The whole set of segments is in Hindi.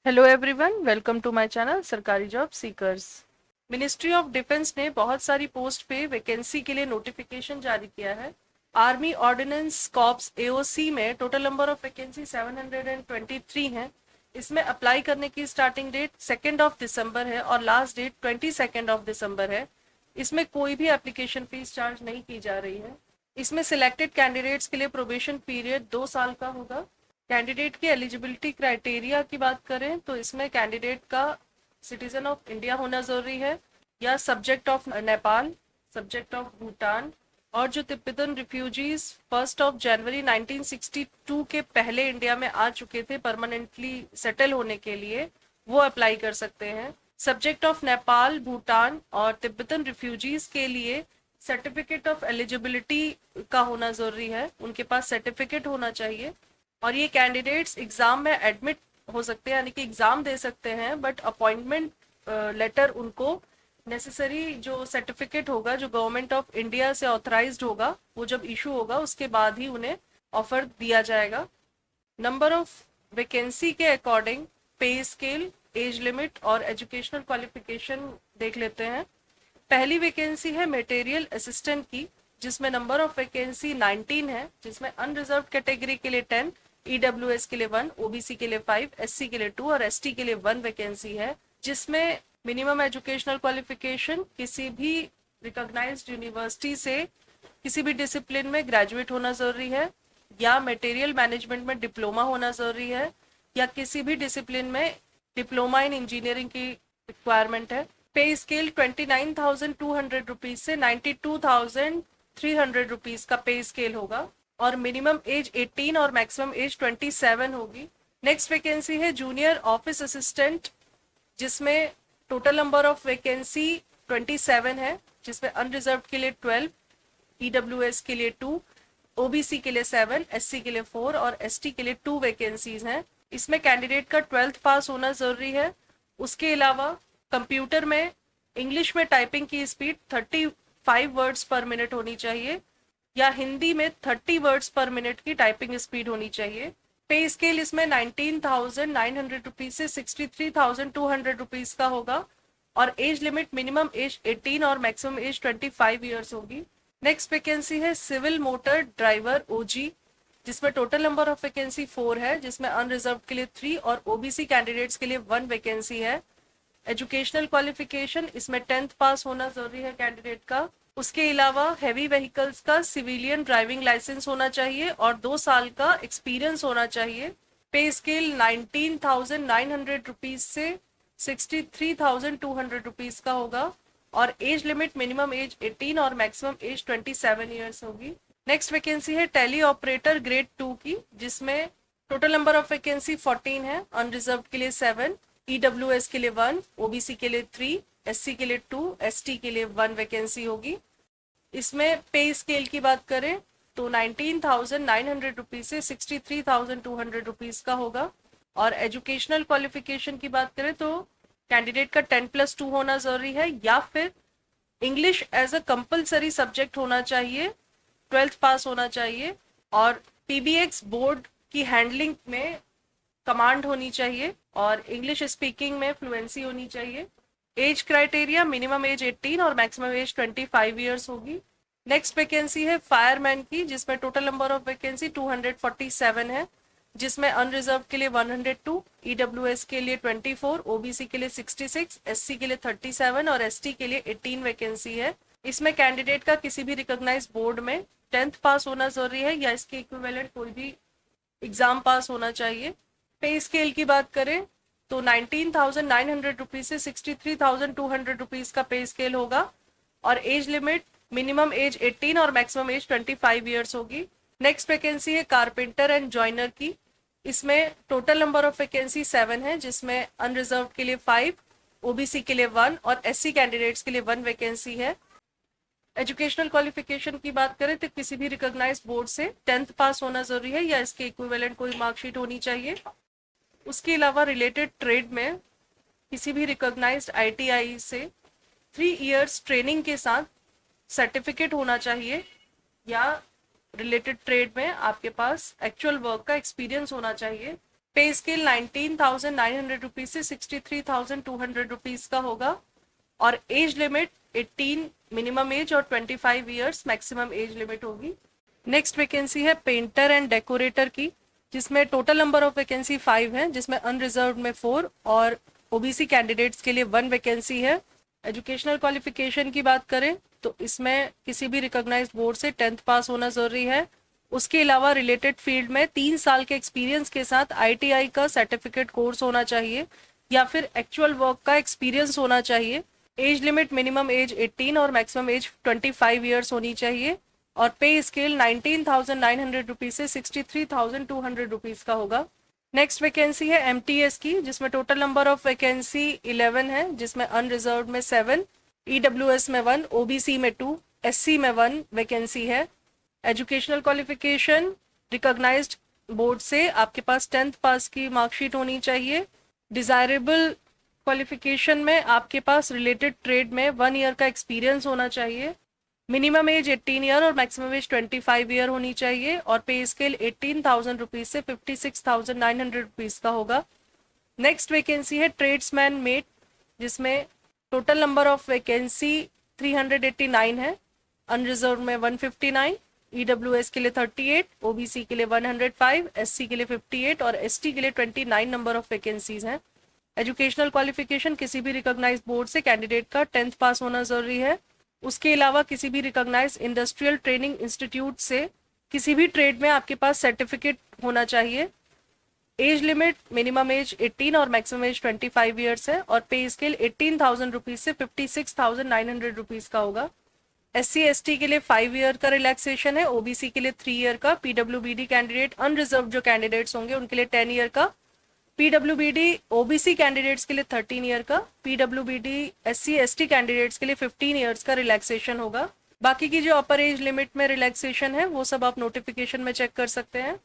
Hello everyone, welcome to my channel Sarkari job seekers. Ministry of defence ने बहुत सारी पोस्ट पे वैकेंसी के लिए नोटिफिकेशन जारी किया है। आर्मी ऑर्डिनेंस कॉर्प्स एओसी में टोटल नंबर ऑफ वैकेंसी 723 है। इसमें अप्लाई करने की स्टार्टिंग डेट 2 दिसंबर है और लास्ट डेट 22 दिसंबर है। इसमें कोई भी एप्लीकेशन फीस चार्ज नहीं की जा रही है। इसमें सिलेक्टेड कैंडिडेट्स के लिए प्रोबेशन पीरियड 2 साल का होगा। कैंडिडेट की एलिजिबिलिटी क्राइटेरिया की बात करें तो इसमें कैंडिडेट का सिटीजन ऑफ इंडिया होना जरूरी है या subject of Nepal, subject of Bhutan, और जो तिब्बतन रिफ्यूजीज 1 जनवरी 1962 के पहले इंडिया में आ चुके थे परमानेंटली सेटल होने के लिए, वो अप्लाई कर सकते हैं। सब्जेक्ट ऑफ नेपाल, भूटान और तिब्बतन रिफ्यूजीज के लिए सर्टिफिकेट ऑफ एलिजिबिलिटी का होना जरूरी है, उनके पास सर्टिफिकेट होना चाहिए। और ये कैंडिडेट्स एग्जाम में एडमिट हो सकते हैं, यानी कि एग्जाम दे सकते हैं, बट अपॉइंटमेंट लेटर उनको नेसेसरी जो सर्टिफिकेट होगा जो गवर्नमेंट ऑफ इंडिया से ऑथराइज्ड होगा वो जब इशू होगा उसके बाद ही उन्हें ऑफर दिया जाएगा। नंबर ऑफ वैकेंसी के अकॉर्डिंग पे स्केल, एज लिमिट और एजुकेशनल क्वालिफिकेशन देख लेते हैं। पहली वैकेंसी है मटेरियल असिस्टेंट की, जिसमें नंबर ऑफ वैकेंसी 19 है, जिसमें अनरिजर्व कैटेगरी के लिए 10, ईडब्ल्यूएस के लिए 1, ओबीसी के लिए 5, एससी के लिए 2 और एसटी के लिए 1 वैकेंसी है। जिसमें मिनिमम एजुकेशनल क्वालिफिकेशन किसी भी रिकॉग्नाइज्ड यूनिवर्सिटी से किसी भी डिसिप्लिन में ग्रेजुएट होना जरूरी है, या मटेरियल मैनेजमेंट में डिप्लोमा होना जरूरी है, या किसी भी डिसिप्लिन में डिप्लोमा इन इंजीनियरिंग की रिक्वायरमेंट है। पे स्केल 29,200 रुपीज से 92,300 रुपीज का पे स्केल होगा और मिनिमम एज 18 और मैक्सिमम एज 27 होगी। नेक्स्ट वैकेंसी है जूनियर ऑफिस असिस्टेंट, जिसमें टोटल नंबर ऑफ वैकेंसी 27 है, जिसमें अनरिजर्व के लिए 12, ईडब्ल्यूएस के लिए 2, ओबीसी के लिए 7, एससी के लिए 4 और एसटी के लिए 2 वैकेंसीज हैं। इसमें कैंडिडेट का 12th पास होना जरूरी है। उसके अलावा कंप्यूटर में इंग्लिश में टाइपिंग की स्पीड 35 वर्ड्स पर मिनट होनी चाहिए, या हिंदी में 30 वर्ड्स पर मिनट की टाइपिंग स्पीड होनी चाहिए। पे स्केल इसमें 19,900 रुपीज से 63,200 रुपीज का होगा और एज लिमिट मिनिमम एज 18 और मैक्सिमम एज 25 ईयर्स होगी। नेक्स्ट वैकेंसी है सिविल मोटर ड्राइवर ओजी, जिसमें टोटल नंबर ऑफ वैकेंसी 4 है, जिसमें अनरिजर्व के लिए 3 और ओबीसी कैंडिडेट्स के लिए 1 वैकेंसी है। एजुकेशनल क्वालिफिकेशन इसमें 10th पास होना जरूरी है कैंडिडेट का। उसके अलावा हैवी व्हीकल्स का सिविलियन ड्राइविंग लाइसेंस होना चाहिए और 2 साल का एक्सपीरियंस होना चाहिए। पे स्केल 19,900 रुपीज से 63,200 रुपीज का होगा और एज लिमिट मिनिमम एज 18 और मैक्सिमम एज 27 ईयर्स होगी। नेक्स्ट वैकेंसी है टेली ऑपरेटर ग्रेड 2 की, जिसमें टोटल नंबर ऑफ वैकेंसी 14 है, अनरिजर्व के लिए 7, ईडब्ल्यूएस के लिए 1, ओबीसी के लिए 3, एससी के लिए 2, एसटी के लिए 1 वैकेंसी होगी। इसमें पे स्केल की बात करें तो 19,900 रुपीज से 63,200 रुपीज का होगा और एजुकेशनल क्वालिफिकेशन की बात करें तो कैंडिडेट का 10+2 होना जरूरी है, या फिर English as a compulsory subject होना चाहिए, 12th पास होना चाहिए और पीबीएक्स बोर्ड की हैंडलिंग में कमांड होनी चाहिए और इंग्लिश स्पीकिंग में फ्लुएंसी होनी चाहिए। एज क्राइटेरिया मिनिमम एज 18 और मैक्सिमम एज 25 ईयर्स होगी। नेक्स्ट वैकेंसी है फायरमैन की, जिसमें टोटल नंबर ऑफ वैकेंसी 247 है, जिसमें अनरिजर्व के लिए 102, ईडब्ल्यूएस के लिए 24, ओबीसी के लिए 66, एससी के लिए 37 और एसटी के लिए 18 वैकेंसी है। इसमें कैंडिडेट का किसी भी रिकॉग्नाइज्ड बोर्ड में 10th पास होना जरूरी है या इसके इक्विवेलेंट कोई भी एग्जाम पास होना चाहिए। पे स्केल की बात करें तो 19,900 रुपीज से 63,200 रुपीज का पे स्केल होगा और एज लिमिट मिनिमम एज 18 और मैक्सिमम एज 25 ईयर्स होगी। नेक्स्ट वैकेंसी है कारपेंटर एंड जॉइनर की, इसमें टोटल नंबर ऑफ वैकेंसी 7 है, जिसमें अनरिजर्व के लिए 5, ओबीसी के लिए 1 और एससी कैंडिडेट्स के लिए 1 वैकेंसी है। एजुकेशनल क्वालिफिकेशन की बात करें तो किसी भी रिकॉग्नाइज्ड बोर्ड से 10th पास होना जरूरी है या इसके इक्विवेलेंट कोई मार्कशीट होनी चाहिए। उसके अलावा रिलेटेड ट्रेड में किसी भी रिकॉग्नाइज्ड आईटीआई से 3 इयर्स ट्रेनिंग के साथ सर्टिफिकेट होना चाहिए या रिलेटेड ट्रेड में आपके पास एक्चुअल वर्क का एक्सपीरियंस होना चाहिए। पे स्केल 19,900 रुपीज से 63,200 रुपीज का होगा और एज लिमिट 18 मिनिमम एज और 25 ईयर्स मैक्सिमम एज लिमिट होगी। नेक्स्ट वैकेंसी है पेंटर एंड डेकोरेटर की, जिसमें टोटल नंबर ऑफ वैकेंसी 5 है, जिसमें अनरिजर्व में 4 और ओबीसी कैंडिडेट्स के लिए 1 वैकेंसी है। एजुकेशनल क्वालिफिकेशन की बात करें तो इसमें किसी भी रिकॉग्नाइज्ड बोर्ड से 10th पास होना जरूरी है। उसके अलावा रिलेटेड फील्ड में 3 साल के एक्सपीरियंस के साथ आईटीआई का सर्टिफिकेट कोर्स होना चाहिए या फिर एक्चुअल वर्क का एक्सपीरियंस होना चाहिए। एज लिमिट मिनिमम एज 18 और मैक्सिमम एज 25 ईयर्स होनी चाहिए और पे स्केल 19,900 रुपीज से 63,200 रुपीज का होगा। नेक्स्ट वैकेंसी है एमटीएस की, जिसमें टोटल नंबर ऑफ वैकेंसी 11 है, जिसमें अनरिजर्व में 7, ईडब्ल्यूएस में 1, ओबीसी में 2, एससी में 1 वैकेंसी है। एजुकेशनल क्वालिफिकेशन रिकॉग्नाइज्ड बोर्ड से आपके पास 10th पास की मार्कशीट होनी चाहिए। डिजायरेबल क्वालिफिकेशन में आपके पास रिलेटेड ट्रेड में 1 ईयर का एक्सपीरियंस होना चाहिए। मिनिमम एज 18 ईयर और मैक्सिमम एज 25 ईयर होनी चाहिए और पे स्केल 18,000 रुपीज से 56,900 रुपीज का होगा। नेक्स्ट वैकेंसी है ट्रेड्समैन मेट, जिसमें टोटल नंबर ऑफ वैकेंसी 389 है, अनरिजर्व में 159, ईडब्ल्यूएस के लिए 38, ओबीसी के लिए 105, एससी के लिए 58 और एसटी के लिए 29 नंबर ऑफ वैकेंसीज हैं। एजुकेशनल क्वालिफिकेशन किसी भी रिकॉग्नाइज्ड बोर्ड से कैंडिडेट का 10th पास होना जरूरी है। उसके अलावा किसी भी रिकॉग्नाइज्ड इंडस्ट्रियल ट्रेनिंग इंस्टीट्यूट से किसी भी ट्रेड में आपके पास सर्टिफिकेट होना चाहिए। एज लिमिट मिनिमम एज 18 और मैक्सिमम एज 25 ईयर्स है और पे स्केल 18,000 रुपीज से 56,900 रुपीज का होगा। एससी एसटी के लिए 5 ईयर का रिलैक्सेशन है, ओबीसी के लिए 3 ईयर का, पीडब्ल्यूबीडी कैंडिडेट अनरिजर्व जो कैंडिडेट्स होंगे उनके लिए 10 ईयर का, पीडब्ल्यूबीडी ओबीसी कैंडिडेट्स के लिए 13 ईयर का, पीडब्ल्यूबीडी एससी एसटी कैंडिडेट्स के लिए 15 ईयर्स का रिलैक्सेशन होगा। बाकी की जो अपर एज लिमिट में रिलैक्सेशन है वो सब आप नोटिफिकेशन में चेक कर सकते हैं।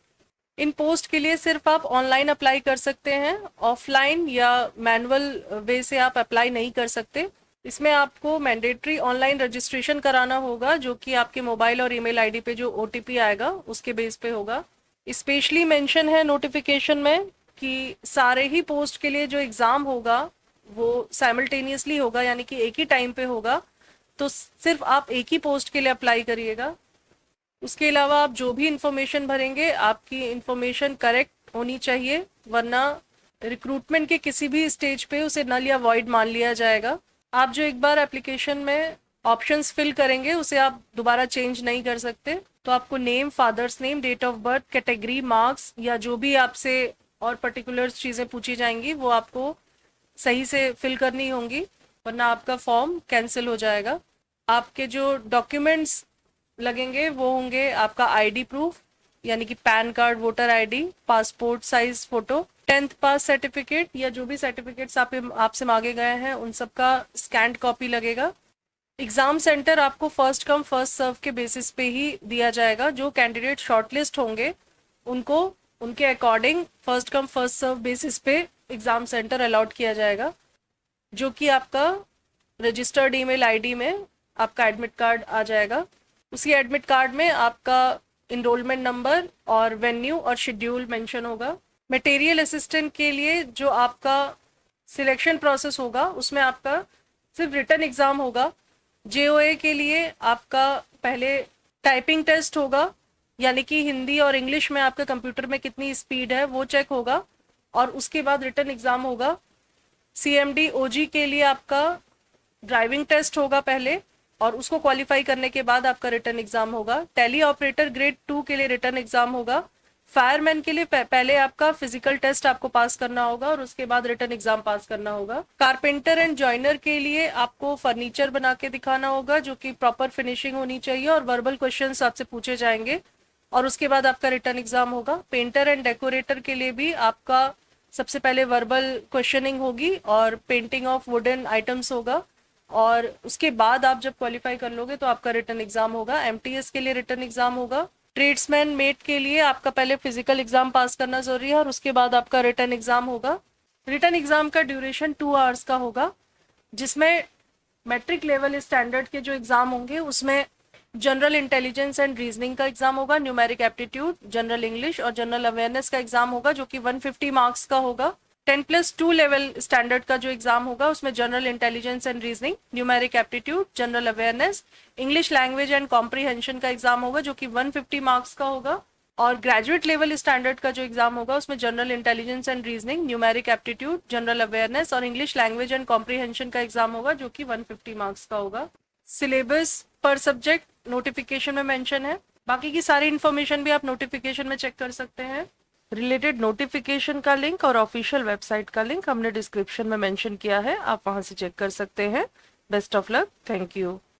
इन पोस्ट के लिए सिर्फ आप ऑनलाइन अप्लाई कर सकते हैं, ऑफलाइन या मैनुअल वे से आप अप्लाई नहीं कर सकते। इसमें आपको मैंडेटरी ऑनलाइन रजिस्ट्रेशन कराना होगा, जो कि आपके मोबाइल और ईमेल आईडी पे जो ओटीपी आएगा उसके बेस पे होगा। स्पेशली मेंशन है नोटिफिकेशन में कि सारे ही पोस्ट के लिए जो एग्ज़ाम होगा वो साइमल्टेनियसली होगा, यानी कि एक ही टाइम पे होगा, तो सिर्फ आप एक ही पोस्ट के लिए अप्लाई करिएगा। उसके अलावा आप जो भी इंफॉर्मेशन भरेंगे आपकी इंफॉर्मेशन करेक्ट होनी चाहिए, वरना रिक्रूटमेंट के किसी भी स्टेज पे उसे नल या वॉइड मान लिया जाएगा। आप जो एक बार एप्लीकेशन में ऑप्शंस फिल करेंगे उसे आप दोबारा चेंज नहीं कर सकते। तो आपको name, father's name, date of birth, category, marks या जो भी आपसे और पर्टिकुलर चीज़ें पूछी जाएंगी वो आपको सही से फिल करनी होंगी, वरना आपका फॉर्म कैंसिल हो जाएगा। आपके जो डॉक्यूमेंट्स लगेंगे वो होंगे आपका आईडी प्रूफ, यानी कि pan card, voter ID, passport size photo, 10th पास सर्टिफिकेट या जो भी सर्टिफिकेट्स आपसे मांगे गए हैं उन सब का स्कैंड कॉपी लगेगा। एग्जाम सेंटर आपको फर्स्ट कम फर्स्ट सर्व के बेसिस पे ही दिया जाएगा। जो कैंडिडेट शॉर्टलिस्ट होंगे उनको उनके according first come first serve basis पे एग्जाम सेंटर अलॉट किया जाएगा, जो कि आपका रजिस्टर्ड ईमेल आईडी में आपका एडमिट कार्ड आ जाएगा। उसी एडमिट कार्ड में आपका इनरोलमेंट नंबर और वेन्यू और शेड्यूल मेंशन होगा। मटेरियल असिस्टेंट के लिए जो आपका सिलेक्शन प्रोसेस होगा उसमें आपका सिर्फ रिटन एग्ज़ाम होगा। जेओए के लिए आपका पहले टाइपिंग टेस्ट होगा, यानी कि हिंदी और इंग्लिश में आपका कंप्यूटर में कितनी स्पीड है वो चेक होगा और उसके बाद रिटन एग्ज़ाम होगा। सीएमडी ओजी के लिए आपका ड्राइविंग टेस्ट होगा पहले और उसको क्वालिफाई करने के बाद आपका रिटन एग्जाम होगा। टेली ऑपरेटर ग्रेड 2 के लिए रिटन एग्जाम होगा। फायरमैन के लिए पहले आपका फिजिकल टेस्ट आपको पास करना होगा और उसके बाद रिटन एग्जाम पास करना होगा। कारपेंटर एंड जॉइनर के लिए आपको फर्नीचर बना के दिखाना होगा, जो कि प्रॉपर फिनिशिंग होनी चाहिए और वर्बल क्वेश्चंस आपसे पूछे जाएंगे और उसके बाद आपका रिटन एग्जाम होगा। पेंटर एंड डेकोरेटर के लिए भी आपका सबसे पहले वर्बल क्वेश्चनिंग होगी और पेंटिंग ऑफ वुडन आइटम्स होगा और उसके बाद आप जब क्वालिफाई कर लोगे तो आपका रिटन एग्जाम होगा। एमटीएस के लिए रिटन एग्जाम होगा। ट्रेड्समैन मेट के लिए आपका पहले फिजिकल एग्जाम पास करना जरूरी है और उसके बाद आपका रिटन एग्जाम होगा। रिटन एग्जाम का ड्यूरेशन 2 आवर्स का होगा, जिसमें मैट्रिक लेवल स्टैंडर्ड के जो एग्जाम होंगे उसमें जनरल इंटेलिजेंस एंड रीजनिंग का एग्जाम होगा, न्यूमेरिक एप्टीट्यूड, जनरल इंग्लिश और जनरल अवेयरनेस का एग्जाम होगा जो कि 150 मार्क्स का होगा। 10+2 लेवल स्टैंडर्ड का जो एग्जाम होगा उसमें general intelligence and reasoning, numeric aptitude, general awareness, English language and comprehension का एग्जाम होगा जो कि 150 मार्क्स का होगा। और ग्रेजुएट लेवल स्टैंडर्ड का जो एग्जाम होगा उसमें general intelligence and reasoning, numeric aptitude, general awareness और इंग्लिश लैंग्वेज एंड कॉम्प्रीहेंशन का एग्जाम होगा जो कि 150 मार्क्स का होगा। सिलेबस पर सब्जेक्ट नोटिफिकेशन में मेंशन है। बाकी की सारी इन्फॉर्मेशन भी आप नोटिफिकेशन में चेक कर सकते हैं। रिलेटेड नोटिफिकेशन का लिंक और ऑफिशियल वेबसाइट का लिंक हमने डिस्क्रिप्शन में मेंशन किया है, आप वहां से चेक कर सकते हैं। Best of luck, thank you.